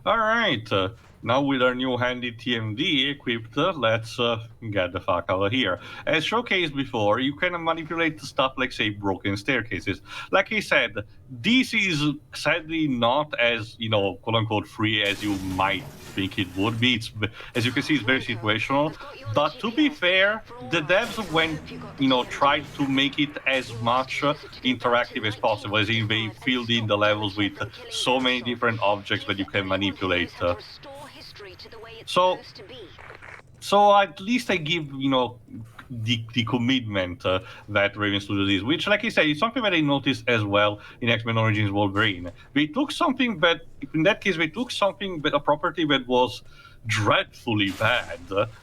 Alright, now with our new handy TMD equipped, let's get the fuck out of here. As showcased before, you can manipulate stuff like, say, broken staircases. Like I said, this is sadly not as, quote-unquote free as you might think it would be. As you can see, it's very situational. But to be fair, the devs went, tried to make it as much interactive as possible, as in they filled in the levels with so many different objects that you can manipulate. So, so at least I give the commitment that Raven Studios is, which, like I said, is something that I noticed as well in X-Men Origins Wolverine. They took something that, in that case, they took something, a property that was dreadfully bad,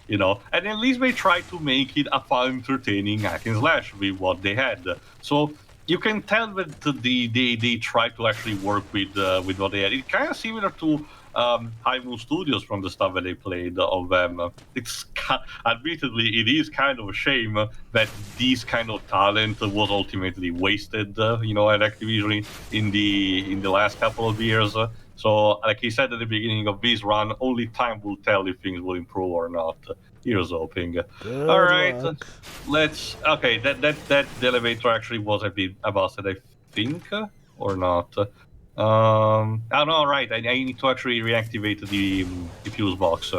and at least they tried to make it a fun, entertaining hack and slash with what they had. So you can tell that they tried to actually work with what they had. It's kind of similar to High Moon Studios from the stuff that they played of them. Admittedly, it is kind of a shame that this kind of talent was ultimately wasted, at Activision in the last couple of years. So, like I said at the beginning of this run, only time will tell if things will improve or not. Here's hoping. Good All right, luck. let's. Okay, that the elevator actually was a bit busted, I think, or not. Oh no, right. I need to actually reactivate the fuse box.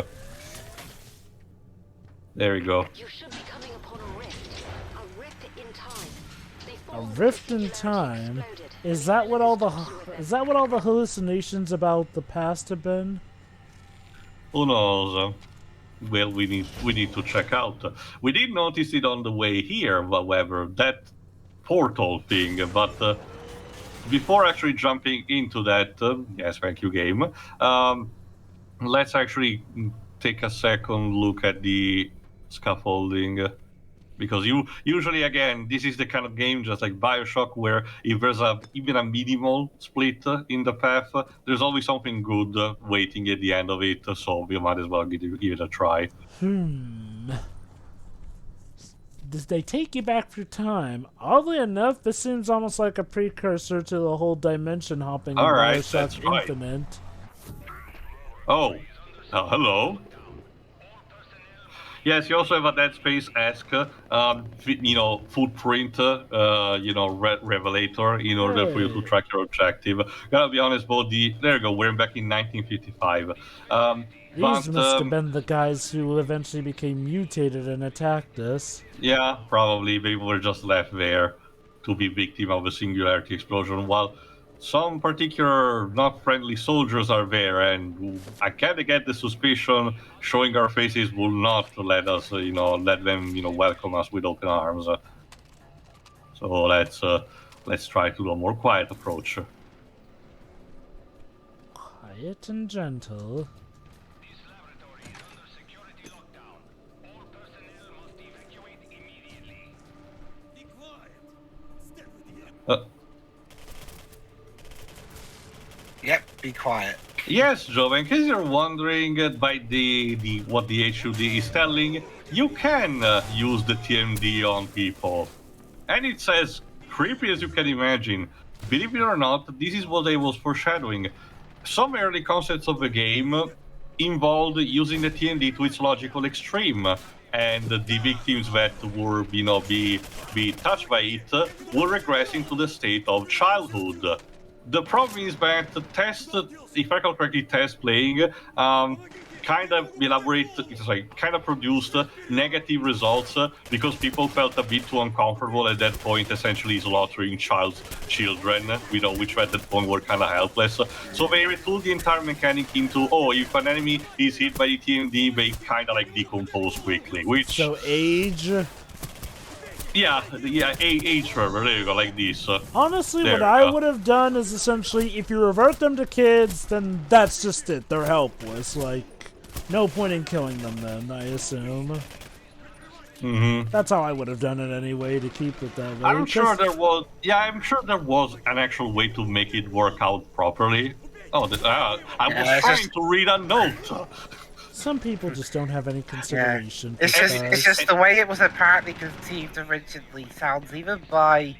There we go. You should be coming upon a rift. A rift in time. A rift in time? Is that what all the hallucinations about the past have been? Who knows? Well, we need to check out. We did notice it on the way here, however, that portal thing. But before actually jumping into that, yes, thank you, game. Let's actually take a second look at the scaffolding. Because usually, again, this is the kind of game just like Bioshock, where if there's even a minimal split in the path, there's always something good waiting at the end of it. So we might as well give it a try. They take you back through time. Oddly enough, this seems almost like a precursor to the whole dimension hopping in Alright, Bioshock that's right. Infinite. Oh, hello. Yes, you also have a Dead Space-esque, footprint, revelator in order for you to track your objective. Gotta be honest, there you go, we're back in 1955. These must have been the guys who eventually became mutated and attacked us. Yeah, probably. They were just left there to be victim of a Singularity explosion, while some particular not friendly soldiers are there, and I kind of get the suspicion showing our faces will not let us, let them, welcome us with open arms. So let's try to do a more quiet approach. Quiet and gentle. Yep, be quiet. Yes, Joe, in case you're wondering by what the HUD is telling, you can use the TMD on people. And it's as creepy as you can imagine. Believe it or not, this is what I was foreshadowing. Some early concepts of the game involved using the TMD to its logical extreme. And the victims that were, be touched by it will regress into the state of childhood. The problem is that the test, if I recall correctly, test playing kind of produced negative results because people felt a bit too uncomfortable at that point, essentially slaughtering children, which at that point were kind of helpless. So they retooled the entire mechanic into, if an enemy is hit by the TMD, they kind of decompose quickly. So age. Yeah, age server, there you go, like this. Honestly, what I would have done is essentially, if you revert them to kids, then that's just it. They're helpless. No point in killing them then, I assume. Mm-hmm. That's how I would have done it anyway, to keep it that way. I'm sure there was an actual way to make it work out properly. I was trying to read a note. Some people just don't have any consideration. Yeah. It's just the way it was apparently conceived originally sounds either by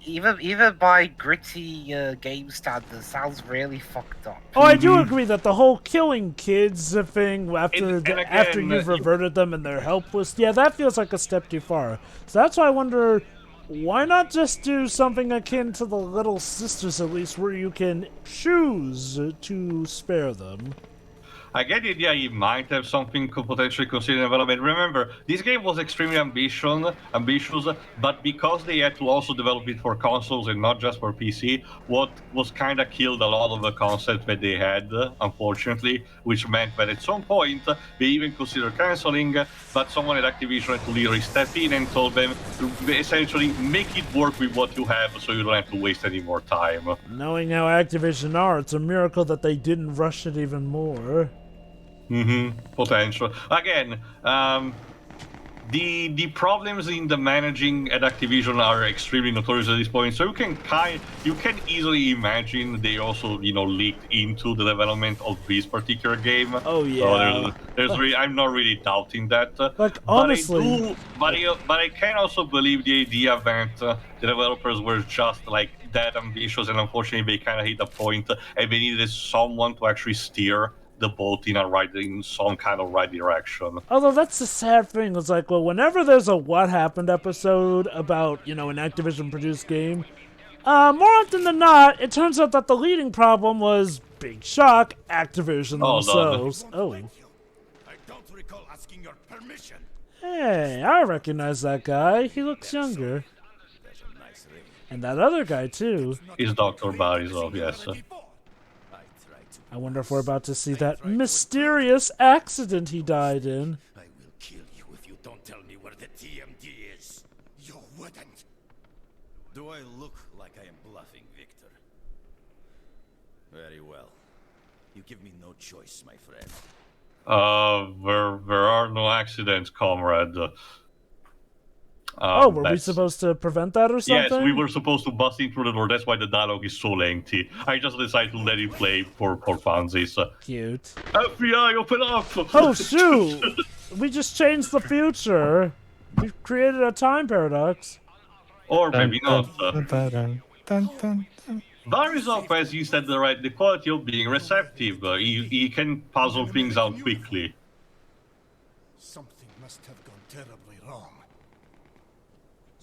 Even by gritty game standards, sounds really fucked up. Oh, I do agree that the whole killing kids thing after And again, after you've reverted them and they're helpless, yeah, that feels like a step too far. So that's why I wonder, why not just do something akin to the Little Sisters, at least, where you can choose to spare them? I get the idea he might have something could potentially consider in development. Remember, this game was extremely ambitious, but because they had to also develop it for consoles and not just for PC, what was kind of killed a lot of the concepts that they had, unfortunately, which meant that at some point they even considered canceling, but someone at Activision had to literally step in and told them to essentially make it work with what you have so you don't have to waste any more time. Knowing how Activision are, it's a miracle that they didn't rush it even more. Potential. Again, the problems in the managing at Activision are extremely notorious at this point. So you can easily imagine they also leaked into the development of this particular game. Oh yeah. So there's I'm not really doubting that. Like honestly, but I can also believe the idea that the developers were just like that ambitious, and unfortunately they kind of hit a point and they needed someone to actually steer the boat in some kind of right direction. Although that's the sad thing, it's like, well, whenever there's a What Happened episode about, an Activision-produced game, more often than not, it turns out that the leading problem was, big shock, Activision themselves. Oh. I don't recall asking your permission. Hey, I recognize that guy. He looks younger. And that other guy, too. Is Dr. Barisov, yes. I wonder if we're about to see that mysterious accident he died in. I will kill you if you don't tell me where the TMD is. You wouldn't. Do I look like I am bluffing, Victor? Very well. You give me no choice, my friend. There are no accidents, comrade. Were we supposed to prevent that or something? Yes, we were supposed to bust in through the door. That's why the dialogue is so lengthy. I just decided to let it play for funsies. Cute. FBI, open up! Oh, shoot! We just changed the future. We've created a time paradox. Or maybe not. Barisov has instead the quality of being receptive. He can puzzle things out quickly. Something must have gone terribly wrong.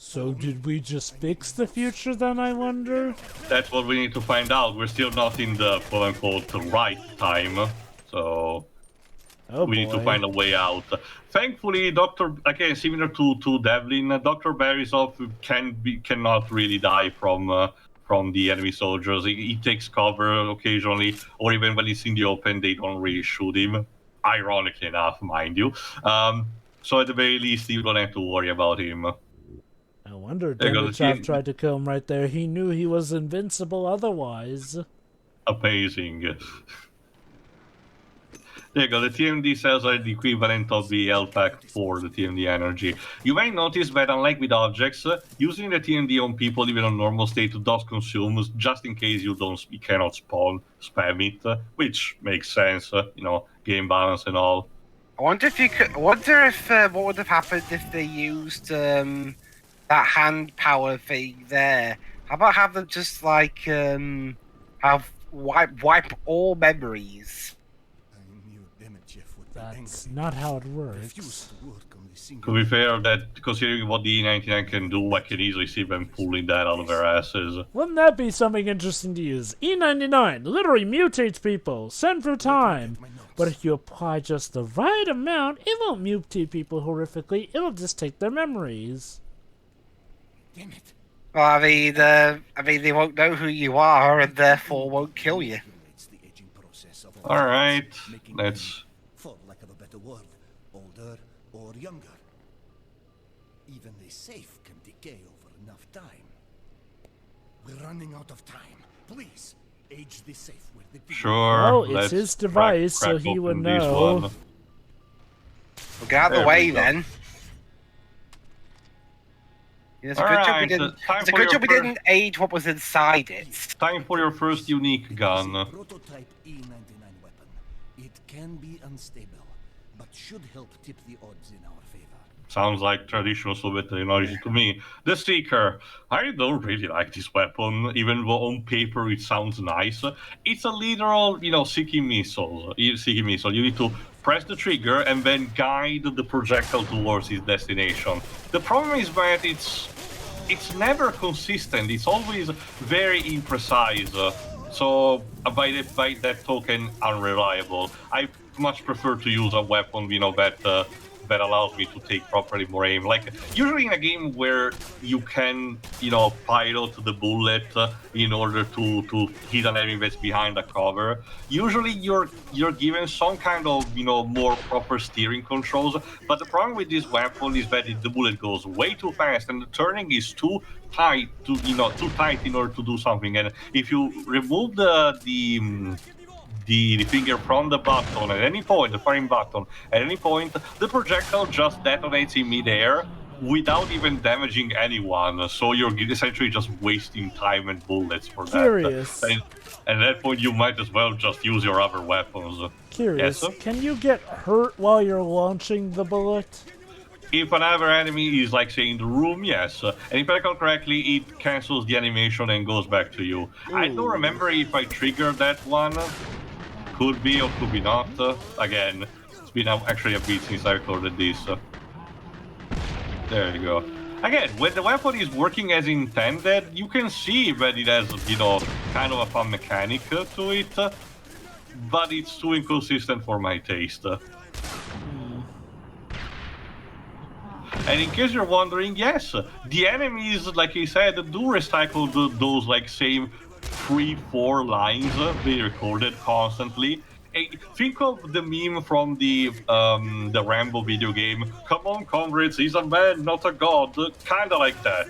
So did we just fix the future then, I wonder? That's what we need to find out. We're still not in the quote-unquote right time, so we need to find a way out. Thankfully, again, similar to Devlin, Dr. Barisov cannot really die from the enemy soldiers. He takes cover occasionally, or even when he's in the open, they don't really shoot him. Ironically enough, mind you. So at the very least, you don't have to worry about him. I wonder Demichov tried to kill him right there. He knew he was invincible otherwise. Amazing. There you go, the TMD cells are the equivalent of the LPAC for the TMD energy. You may notice that unlike with objects, using the TMD on people even on normal state does consume, just in case you cannot spam it, which makes sense, game balance and all. I wonder if what would have happened if they used that hand power thing there. How about have them just like have wipe all memories? That's not how it works. To be fair, that considering what the E99 can do, I can easily see them pulling that out of their asses. Wouldn't that be something interesting to use? E99 literally mutates people, send through time. But if you apply just the right amount, it won't mutate people horrifically, it'll just take their memories. Damn it. Well, I mean, they won't know who you are and therefore won't kill you. Alright, let's... For lack of a better word, older or younger. Even the safe can decay over enough time. We're running out of time. Please, age the safe with the... Sure, oh, it's his device, so he would know. Well, get out of the way then. It's a good job we didn't age what was inside it. Time for your first unique gun. Prototype E99 weapon. It can be unstable, but should help tip the odds in our favor. Sounds like traditional Soviet technology to me. The Seeker. I don't really like this weapon, even though on paper it sounds nice. It's a literal, seeking missile. Seeking missile. You need to press the trigger and then guide the projectile towards its destination. The problem is that it's never consistent. It's always very imprecise. So by that token, unreliable. I much prefer to use a weapon, that allows me to take properly more aim. Like usually in a game where you can, pilot the bullet in order to hit an enemy that's behind a cover. Usually you're given some kind of more proper steering controls. But the problem with this weapon is that the bullet goes way too fast and the turning is too tight too tight in order to do something. And if you remove the finger from the button at any point, the firing button, at any point, the projectile just detonates in midair without even damaging anyone. So you're essentially just wasting time and bullets for that. Curious. And at that point, you might as well just use your other weapons. Curious. Yes? Can you get hurt while you're launching the bullet? If another enemy is, like, say, in the room, yes. And if I recall correctly, it cancels the animation and goes back to you. I don't remember if I triggered that one. Could be or could be not. Again, it's been actually a bit since I recorded this. There you go. Again, when the weapon is working as intended, you can see that it has, kind of a fun mechanic to it. But it's too inconsistent for my taste. And in case you're wondering, yes, the enemies, like I said, do recycle those, like, same 3-4 lines they recorded constantly. Think of the meme from the Rambo video game. Come on, comrades, he's a man, not a god. Kinda like that.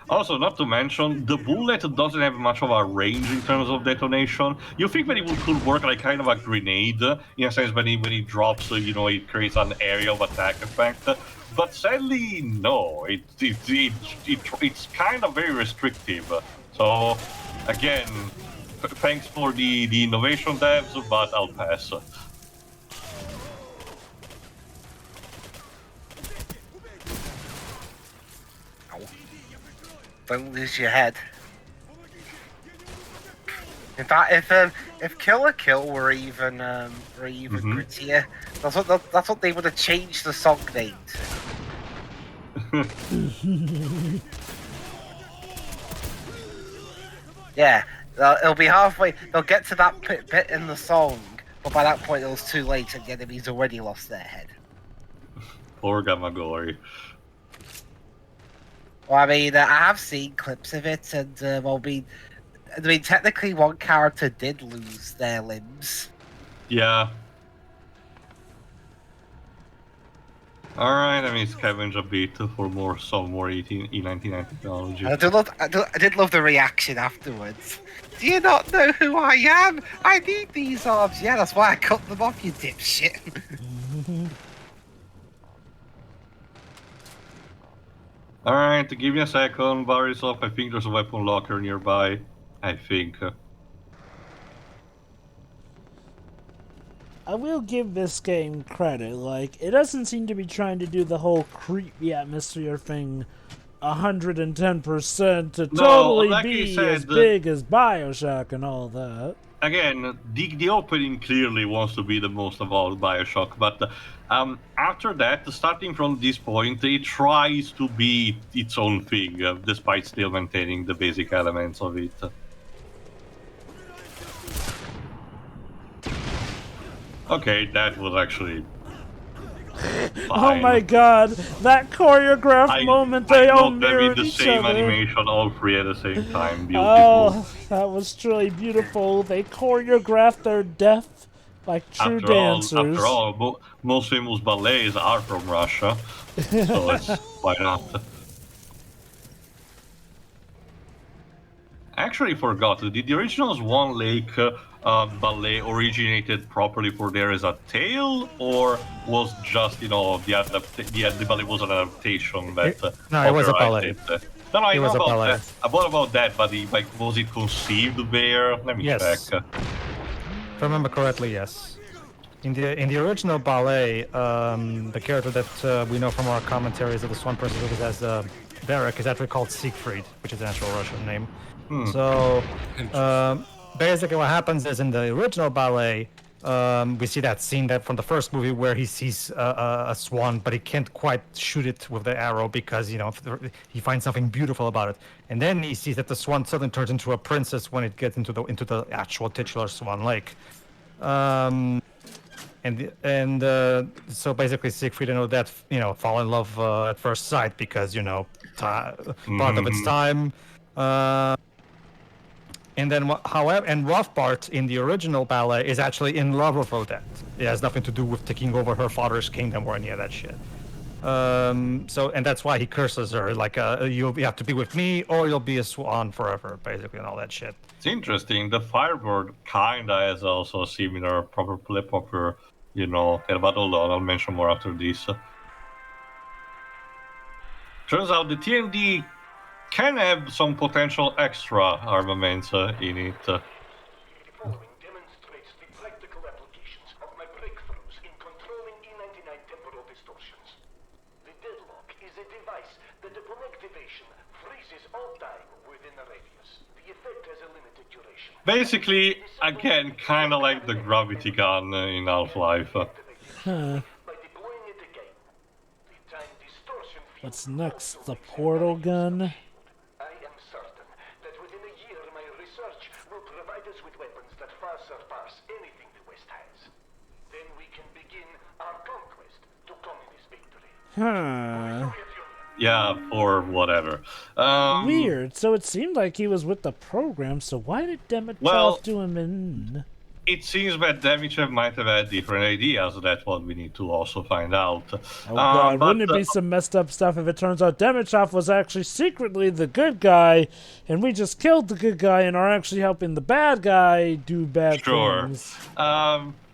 Also, not to mention, the bullet doesn't have much of a range in terms of detonation. You think that it could work like kind of a grenade, in a sense, when it drops, it creates an area of attack effect. But sadly, no. It's kind of very restrictive. So, again, thanks for the innovation devs, but I'll pass. Don't lose your head. In fact, if Kill or Kill were even grittier, that's what they would have changed the song name to. Yeah, it'll be halfway. They'll get to that bit in the song, but by that point it was too late, and the enemy's already lost their head. Poor Gamagori. Well, I mean, I have seen clips of it, and technically one character did lose their limbs. Yeah. Alright, scavenge a bit for some more E1990 technology. I did love the reaction afterwards. Do you not know who I am? I need these arms. Yeah, that's why I cut them off, you dipshit. Alright, give me a second, Barisov. I think there's a weapon locker nearby. I think. I will give this game credit. Like, it doesn't seem to be trying to do the whole creepy atmosphere thing 110% to totally like be said, as big as BioShock and all that. Again, the opening clearly wants to be the most evolved BioShock, but after that, starting from this point, it tries to be its own thing, despite still maintaining the basic elements of it. Okay, that was actually fine. Oh my god, that choreographed moment they all mirrored the each same other. animation, all three at the same time. Beautiful. Oh, that was truly beautiful. They choreographed their death like true dancers. After all, most famous ballets are from Russia, so why not? I actually forgot. Did the original Swan Lake ballet originated properly for there as a tale, or was just the ballet was an adaptation that? No, it was a ballet. No, I It know was a about ballet. that. I thought about that, but was it conceived there? Let me Yes. check. If I remember correctly, yes. In the original ballet, the character that we know from our commentaries of the Swan Princess as Varric is actually called Siegfried, which is an actual Russian name. So basically, what happens is in the original ballet, we see that scene that from the first movie where he sees a swan, but he can't quite shoot it with the arrow because he finds something beautiful about it, and then he sees that the swan suddenly turns into a princess when it gets into the actual titular Swan Lake. So basically Siegfried and Odette, fall in love at first sight because part of its time. And then, however, and Rothbart in the original ballet is actually in love with Odette. It has nothing to do with taking over her father's kingdom or any of that shit. And that's why he curses her, like, you have to be with me or you'll be a swan forever, basically, and all that shit. It's interesting. The Firebird kinda has also a similar proper but hold on, I'll mention more after this. Turns out the TMD can have some potential extra armaments in it. The following demonstrates the practical applications of my breakthroughs in controlling E99 temporal distortions. The deadlock is a device that upon activation freezes all time within a radius. The effect has a limited duration. Basically, again, kinda like the gravity gun in Half-Life. By deploying it again, the time distortion field. What's next? The portal gun? I am certain that within a year my research will provide us with weapons that far surpass anything the West has. Then we can begin our conquest to communist victory. Yeah, or whatever. Weird. So it seemed like he was with the program, so why did Demitrov do him in? It seems that Demichev might have had different ideas. That's what we need to also find out. Oh god, wouldn't it be some messed up stuff if it turns out Demitrov was actually secretly the good guy, and we just killed the good guy and are actually helping the bad guy do bad things?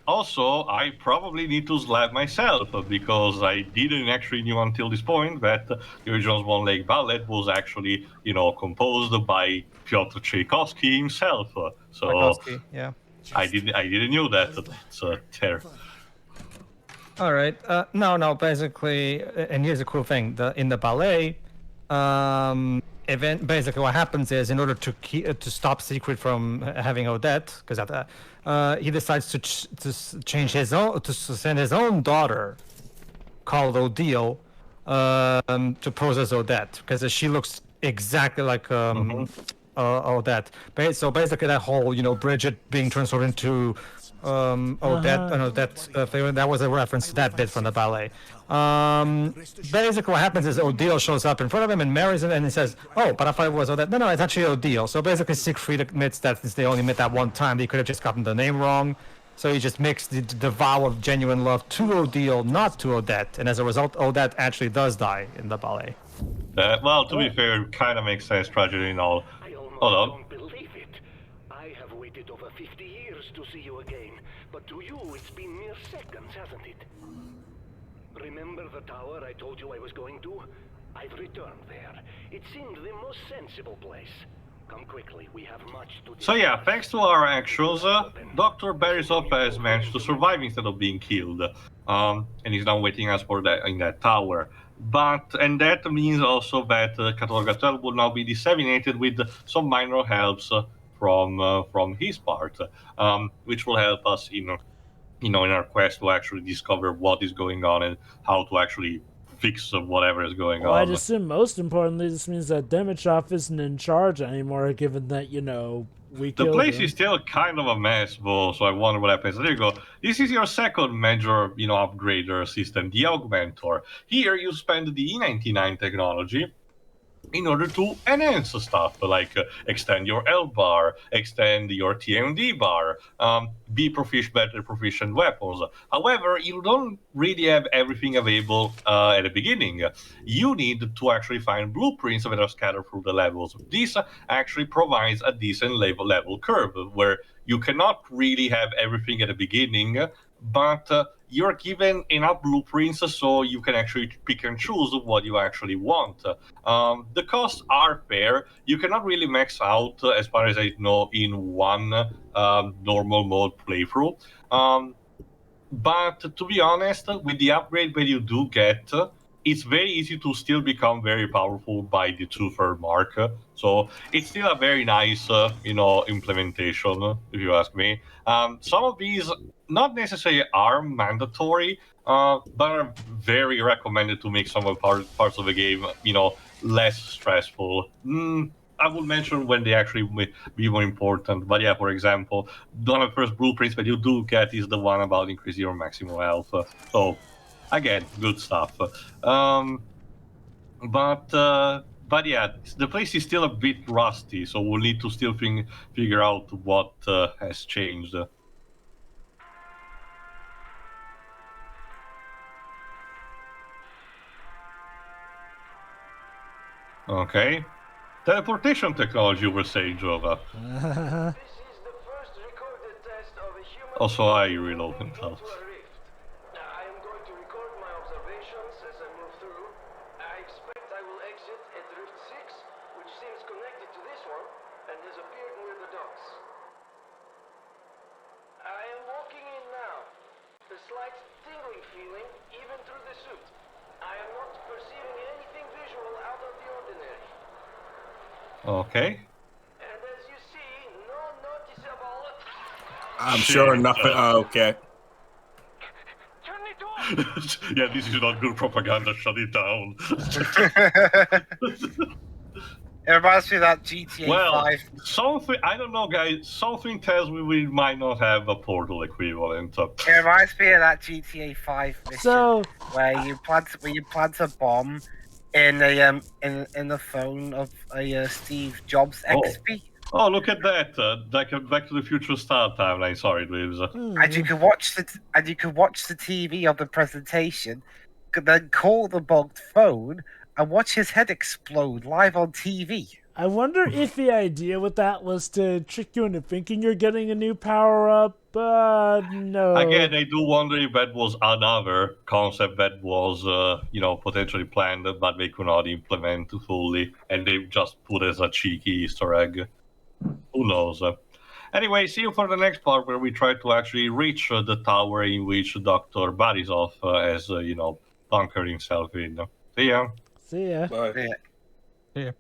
Also, I probably need to slap myself because I didn't actually knew until this point that the original Swan Lake Ballet was actually, composed by Pyotr Tchaikovsky himself. So Tchaikovsky, yeah. I didn't know that. It's terrible. All right. No. Basically, and here's a cool thing: in the ballet, basically what happens is, in order to stop Siegfried from having Odette, because he decides to change to send his own daughter, called Odile, to pose as Odette, because she looks exactly like Odette. So basically, that whole Bridget being transformed into Odette thing, that was a reference to that bit from the ballet. Basically, what happens is Odile shows up in front of him and marries him, and he says, "Oh, but I thought it was Odette." No, it's actually Odile. So basically, Siegfried admits that since they only met that one time, they could have just gotten the name wrong. So he just makes the vow of genuine love to Odile, not to Odette, and as a result, Odette actually does die in the ballet. To be fair, it kind of makes sense, tragedy and all. Hold on. Don't believe it. I have waited over 50 years to see you again, but to you it's been mere seconds, hasn't it? Remember the tower I told you I was going to? I've returned there. It seemed the most sensible place. Come quickly, we have much to do. So yeah, thanks to our actions, Dr. Barisov has managed to survive instead of being killed. And he's now waiting us for that in that tower. And that means also that Catalog 12 will now be disseminated with some minor helps from his part, which will help us in our quest to actually discover what is going on and how to actually fix whatever is going on. I'd assume most importantly, this means that Demitrov isn't in charge anymore, given that, we killed The place him. is still kind of a mess, though, so I wonder what happens. There you go. This is your second major, upgrader system, the Augmentor. Here you spend the E99 technology in order to enhance stuff, like extend your L bar, extend your TMD bar, be better proficient weapons. However, you don't really have everything available at the beginning. You need to actually find blueprints that are scattered through the levels. This actually provides a decent level curve, where you cannot really have everything at the beginning, but you're given enough blueprints so you can actually pick and choose what you actually want. The costs are fair. You cannot really max out, as far as I know, in one normal mode playthrough. But to be honest, with the upgrade that you do get, it's very easy to still become very powerful by the 2/3 mark. So it's still a very nice, implementation, if you ask me. Some of these not necessarily are mandatory, but are very recommended to make some of parts of the game, less stressful. I would mention when they actually may be more important. But yeah, for example, one of the first blueprints that you do get is the one about increasing your maximum health. So again, good stuff. But yeah, the place is still a bit rusty, so we'll need to still figure out what has changed. Okay. Teleportation technology, you were saying, Jova. Also, I reload himself. I am going to record my observations as I move through. I expect I will exit at Rift 6, which seems connected to this one, and has appeared near the docks. I am walking in now. A slight tingling feeling, even through the suit. I am not perceiving anything visual out of the ordinary. Okay. And as you see, no noticeable... I'm sure nothing. Oh, okay. Turn it off! Yeah, this is not good propaganda. Shut it down. It reminds me of that GTA Well, 5. something I don't know, guys. Something tells me we might not have a Portal equivalent. It reminds me of that GTA 5 mission So, where you plant a bomb in a in the phone of a Steve Jobs XP. Oh, look at that! Like a Back to the Future style timeline. Sorry, Lives. And you can watch the TV of the presentation, then call the bugged phone and watch his head explode live on TV. I wonder if the idea with that was to trick you into thinking you're getting a new power-up, but no. Again, I do wonder if that was another concept that was, potentially planned, but they could not implement fully, and they just put as a cheeky Easter egg. Who knows? Anyway, see you for the next part where we try to actually reach the tower in which Dr. Barisov has, bunkered himself in. See ya. See ya. Bye. Yeah. Yeah.